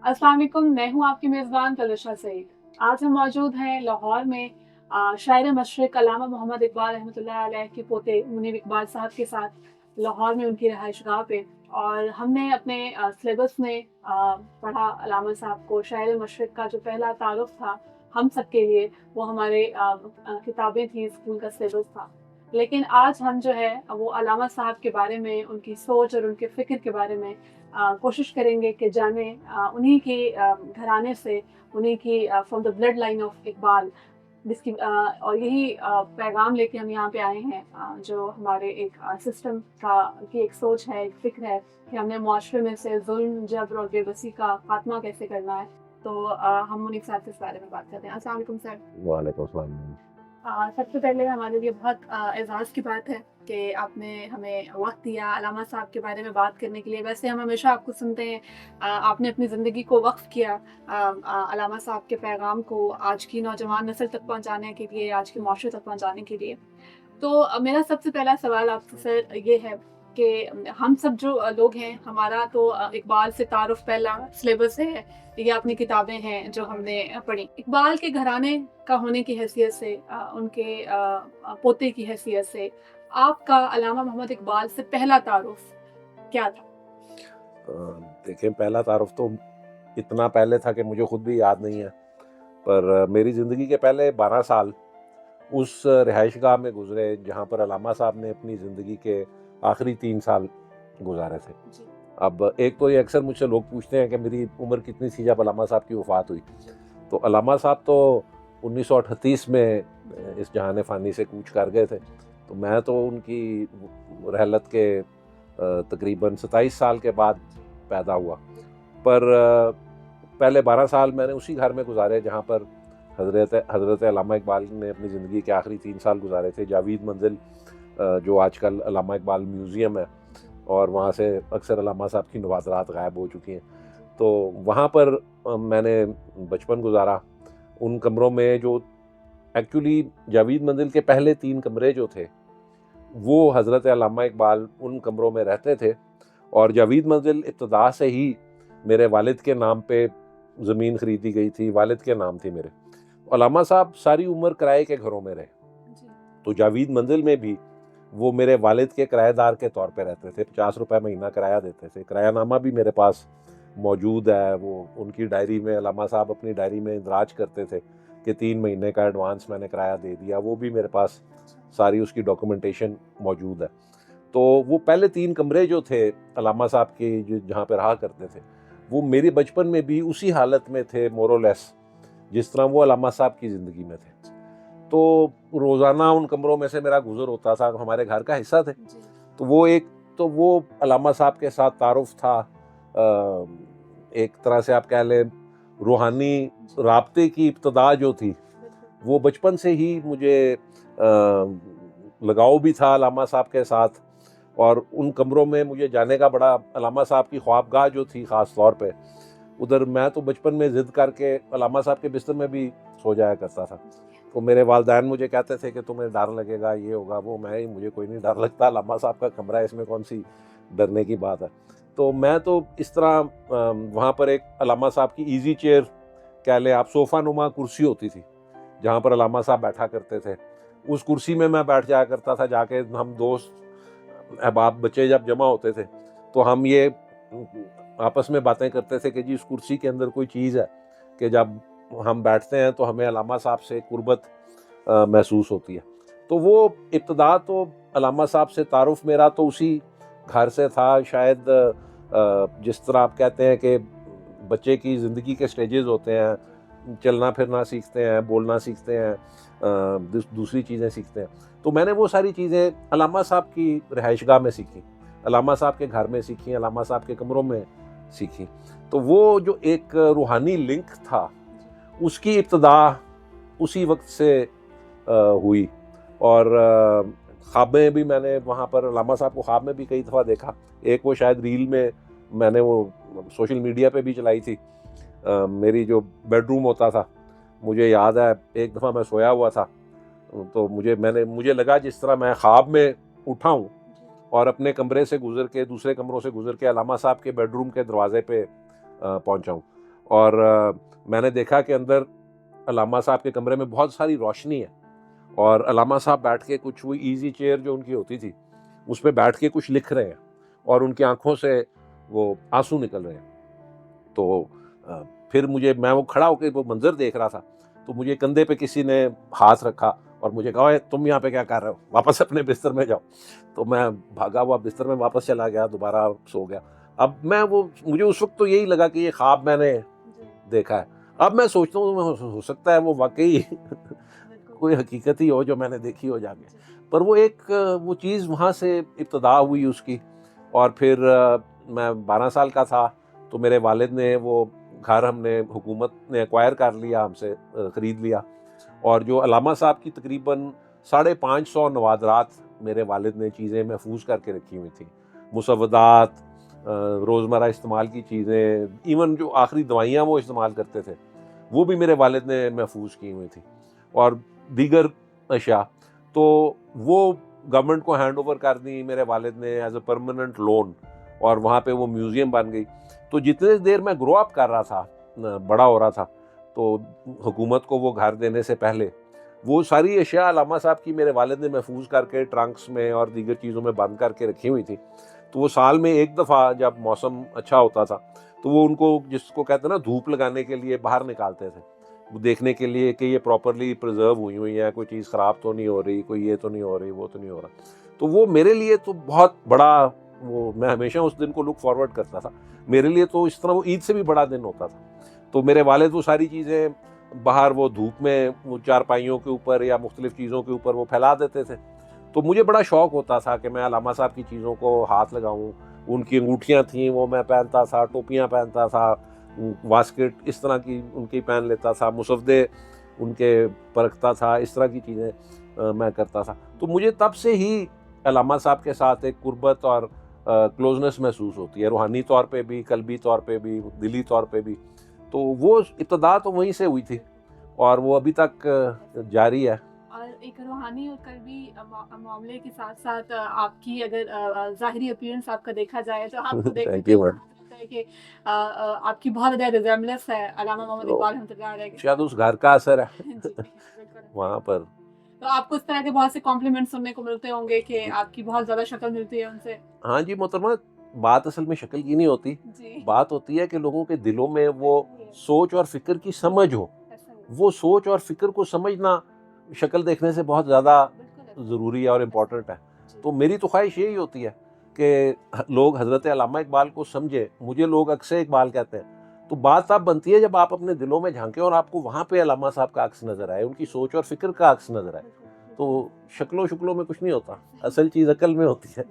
अस्सलाम वालेकुम, मैं हूँ आपकी मेज़बान तलुशा सईद। आज हम मौजूद हैं लाहौर में शायर मशरिक़ अल्लामा मोहम्मद इक़बाल रहमतुल्लाह अलैह के पोते मुनीब इक़बाल साहब के साथ लाहौर में उनकी रहायशगाह पे। और हमने अपने सिलेबस में पढ़ा अल्लामा साहब को। शायर मशरिक़ का जो पहला तारुफ़ था हम सब के लिए, वो हमारे किताबें थी, स्कूल का सिलेबस था। लेकिन आज हम जो है वो अल्लामा साहब के बारे में, उनकी सोच और उनके फ़िक्र के बारे में कोशिश करेंगे कि जानें। उन्हीं के घराने से, उन्हीं की from the blood line of Iqbal, जिसकी और यही पैगाम लेके हम यहाँ पे आए हैं, जो हमारे एक सिस्टम का की एक सोच है, एक फ़िक्र है कि हमने मुआशरे में से ज़ुल्म, जबर और बेबसी का ख़ात्मा कैसे करना है। तो हम उन्हीं के साथ इस बारे में बात करते हैं। अस्सलाम वालेकुम सर। वालेकुम अस्सलाम। सबसे पहले हमारे लिए बहुत एज़ाज़ की बात है कि आपने हमें वक़्त दिया अल्लामा साहब के बारे में बात करने के लिए। वैसे हम हमेशा आपको सुनते हैं, आपने अपनी ज़िंदगी को वक़्फ़ किया अल्लामा साहब के पैगाम को आज की नौजवान नस्ल तक पहुँचाने के लिए, आज के माशरे तक पहुँचाने के लिए। तो मेरा सबसे पहला सवाल आपसे सर ये है कि हम सब जो लोग हैं, हमारा तो इकबाल से तारुफ़ पहला सिलेबस है, ये अपनी किताबें हैं जो हमने पढ़ी। इकबाल के घराने का होने की हैसियत से, उनके पोते की हैसियत से, आपका अल्लामा मोहम्मद इकबाल से पहला तारुफ़ क्या था? अ, देखिए, पहला तारुफ़ तो इतना पहले था कि मुझे खुद भी याद नहीं है, पर मेरी ज़िंदगी के पहले 12 साल उस रिहाइशगाह में गुज़रे जहाँ पर अल्लामा साहब ने अपनी ज़िंदगी के आखिरी 3 साल गुज़ारे थे। जी। अब एक तो ये अक्सर मुझसे लोग पूछते हैं कि मेरी उम्र कितनी थी जब अल्लामा साहब की वफ़ात हुई। तो अल्लामा साहब तो 1938 में इस जहान फ़ानी से कूच कर गए थे। तो मैं तो उनकी रहलत के तकरीबन 27 साल के बाद पैदा हुआ। पर पहले 12 साल मैंने उसी घर में गुज़ारे जहाँ पर हज़रत अल्लामा इकबाल ने अपनी ज़िंदगी के आखिरी 3 साल गुज़ारे थे। जावेद मंज़िल, जो आजकल अल्लामा इकबाल म्यूज़ियम है, और वहाँ से अक्सर अल्लामा साहब की नवाज़रात गायब हो चुकी हैं। तो वहाँ पर मैंने बचपन गुज़ारा। उन कमरों में जो एक्चुअली जावेद मंज़िल के पहले 3 कमरे जो थे, वो हज़रत अल्लामा इकबाल उन कमरों में रहते थे। और जावेद मंज़िल इब्तिदा से ही मेरे वालिद के नाम पे ज़मीन ख़रीदी गई थी, वालिद के नाम थी मेरे। अल्लामा साहब सारी उम्र किराए के घरों में रहे। जी। तो जावेद मंज़िल में भी वो मेरे वालिद के किराएदार के तौर पे रहते थे। 50 रुपए महीना किराया देते थे। किरायानामा भी मेरे पास मौजूद है। वो उनकी डायरी में, अल्लामा साहब अपनी डायरी में इंदराज करते थे कि 3 महीने का एडवांस मैंने किराया दे दिया। वो भी मेरे पास सारी उसकी डॉक्यूमेंटेशन मौजूद है। तो वो पहले 3 कमरे जो थे अल्लामा साहब के, जो जहाँ पे रहा करते थे, वो मेरे बचपन में भी उसी हालत में थे, मोर और लेस, जिस तरह वो अल्लामा साहब की ज़िंदगी में थे। तो रोज़ाना उन कमरों में से मेरा गुज़र होता था, हमारे घर का हिस्सा थे। जी। तो वो अल्लामा साहब के साथ तारुफ़ था। एक तरह से आप कह लें, रूहानी राब्ते की इब्तिदा जो थी, बिल्कुल। वो बचपन से ही मुझे लगाव भी था अल्लामा साहब के साथ। और उन कमरों में मुझे जाने का बड़ा, अल्लामा साहब की ख्वाबगाह जो थी ख़ास तौर पे, उधर मैं तो बचपन में ज़िद करके अल्लामा साहब के बिस्तर में भी सो जाया करता था। तो मेरे वालिदैन मुझे कहते थे कि तुम्हें डर लगेगा, ये होगा वो। मुझे कोई नहीं डर लगता, अल्लामा साहब का कमरा है, इसमें कौन सी डरने की बात है। तो मैं तो इस तरह वहाँ पर एक अल्लामा साहब की ईज़ी चेयर कह लें आप, सोफ़ा नुमा कुर्सी होती थी जहाँ पर अल्लामा साहब बैठा करते थे। उस कुर्सी में मैं बैठ जाया करता था जाके। हम दोस्त अहबाब बच्चे जब जमा होते थे तो हम ये आपस में बातें करते थे कि जी, इस कुर्सी के अंदर कोई चीज़ है कि जब हम बैठते हैं तो हमें अल्लामा साहब से कुर्बत महसूस होती है। तो वो इब्तिदा तो अल्लामा साहब से तारुफ़ मेरा तो उसी घर से था। शायद जिस तरह आप कहते हैं कि बच्चे की ज़िंदगी के स्टेजेस होते हैं, चलना फिरना सीखते हैं, बोलना सीखते हैं, दूसरी चीज़ें सीखते हैं। तो मैंने वो सारी चीज़ें अल्लामा साहब की रिहाइशगाह में सीखी, अल्लामा साहब के घर में सीखी, अल्लामा साहब के कमरों में सीखी। तो वो जो एक रूहानी लिंक था, उसकी इब्तिदा उसी वक़्त से हुई। और ख्वाबें भी मैंने वहाँ पर अल्लामा साहब को ख्वाब में भी कई दफ़ा देखा। एक वो शायद रील में मैंने वो सोशल मीडिया पे भी चलाई थी। मेरी जो बेडरूम होता था, मुझे याद है एक दफ़ा मैं सोया हुआ था, तो मुझे लगा जिस तरह मैं ख्वाब में उठा हूँ और अपने कमरे से गुज़र के, दूसरे कमरों से गुज़र के अल्लामा साहब के बेडरूम के दरवाज़े पे पहुँचा हूँ। اور میں نے دیکھا کہ اندر علامہ صاحب کے کمرے میں بہت ساری روشنی ہے اور علامہ صاحب بیٹھ کے کچھ وہ ایزی چیئر جو ان کی ہوتی تھی اس پہ بیٹھ کے کچھ لکھ رہے ہیں اور ان کی آنکھوں سے وہ آنسو نکل رہے ہیں. تو پھر میں وہ کھڑا ہو کے وہ منظر دیکھ رہا تھا تو مجھے کندھے پہ کسی نے ہاتھ رکھا اور مجھے کہا تم یہاں پہ کیا کر رہے ہو, واپس اپنے بستر میں جاؤ. تو میں بھاگا ہوا بستر میں واپس چلا گیا, دوبارہ سو گیا. اب مجھے اس وقت تو یہی لگا کہ یہ خواب میں نے دیکھا ہے. اب میں سوچتا ہوں ہو سکتا ہے وہ واقعی کوئی حقیقت ہی ہو جو میں نے دیکھی ہو جا کے. پر وہ چیز وہاں سے ابتدا ہوئی اس کی. اور پھر میں 12 سال کا تھا تو میرے والد نے وہ گھر ہم نے حکومت نے ایکوائر کر لیا, ہم سے خرید لیا. اور جو علامہ صاحب کی تقریباً 550 نوادرات میرے والد نے چیزیں محفوظ کر کے رکھی ہوئی تھیں, مسودات, روزمرہ استعمال کی چیزیں, ایون جو آخری دوائیاں وہ استعمال کرتے تھے وہ بھی میرے والد نے محفوظ کی ہوئی تھی, اور دیگر اشیاء. تو وہ گورنمنٹ کو ہینڈ اوور کر دی میرے والد نے ایز اے پرماننٹ لون, اور وہاں پہ وہ میوزیم بن گئی. تو جتنے دیر میں گرو اپ کر رہا تھا, بڑا ہو رہا تھا, تو حکومت کو وہ گھر دینے سے پہلے وہ ساری اشیاء علامہ صاحب کی میرے والد نے محفوظ کر کے ٹرنکس میں اور دیگر چیزوں میں بند کر کے رکھی ہوئی تھی. تو وہ سال میں ایک دفعہ جب موسم اچھا ہوتا تھا تو وہ ان کو, جس کو کہتے ہیں نا دھوپ لگانے کے لیے, باہر نکالتے تھے وہ دیکھنے کے لیے کہ یہ پراپرلی پرزرو ہوئی ہیں, کوئی چیز خراب تو نہیں ہو رہی, کوئی یہ تو نہیں ہو رہی, وہ تو نہیں ہو رہا. تو وہ میرے لیے تو بہت بڑا, میں ہمیشہ اس دن کو لک فارورڈ کرتا تھا. میرے لیے تو اس طرح وہ عید سے بھی بڑا دن ہوتا تھا. تو میرے والد وہ ساری چیزیں باہر وہ دھوپ میں وہ چارپائیوں کے اوپر یا مختلف چیزوں کے اوپر وہ پھیلا دیتے تھے. تو مجھے بڑا شوق ہوتا تھا کہ میں علامہ صاحب کی چیزوں کو ہاتھ لگاؤں. ان کی انگوٹھیاں تھیں وہ میں پہنتا تھا, ٹوپیاں پہنتا تھا, واسکٹ اس طرح کی ان کی پہن لیتا تھا, مسودے ان کے پرکھتا تھا, اس طرح کی چیزیں میں کرتا تھا. تو مجھے تب سے ہی علامہ صاحب کے ساتھ ایک قربت اور کلوزنس محسوس ہوتی ہے, روحانی طور پہ بھی, قلبی طور پہ بھی, دلی طور پہ بھی. تو وہ ابتدا تو وہیں سے ہوئی تھی اور وہ ابھی تک جاری ہے. اور ایک روحانی اور قلبی معاملے کے ساتھ ساتھ آپ کی اگر ظاہری اپیرنس آپ کا دیکھا جائے تو آپ کو دیکھ کے کہ آپ کی بہت زیادہ ریزمبلنس ہے علامہ محمد اقبال رحمۃ اللہ علیہ. شاید اس گھر کا اثر ہے وہاں پر. تو آپ کو اس طرح کے بہت سے کمپلیمنٹ سننے کو ملتے ہوں گے کہ آپ کی بہت زیادہ شکل ملتی ہے ان سے. ہاں جی محترمہ, بات اصل میں شکل کی نہیں ہوتی, بات ہوتی ہے کہ لوگوں کے دلوں میں وہ سوچ اور فکر کی سمجھ ہو. وہ سوچ اور فکر کو سمجھنا شکل دیکھنے سے بہت زیادہ ضروری ہے اور امپورٹنٹ ہے. تو میری تو خواہش یہی ہوتی ہے کہ لوگ حضرت علامہ اقبال کو سمجھے. مجھے لوگ اکثر اقبال کہتے ہیں, تو بات تب بنتی ہے جب آپ اپنے دلوں میں جھانکیں اور آپ کو وہاں پہ علامہ صاحب کا عکس نظر آئے, ان کی سوچ اور فکر کا عکس نظر آئے. تو شکلوں میں کچھ نہیں ہوتا, اصل چیز عقل میں ہوتی ہے.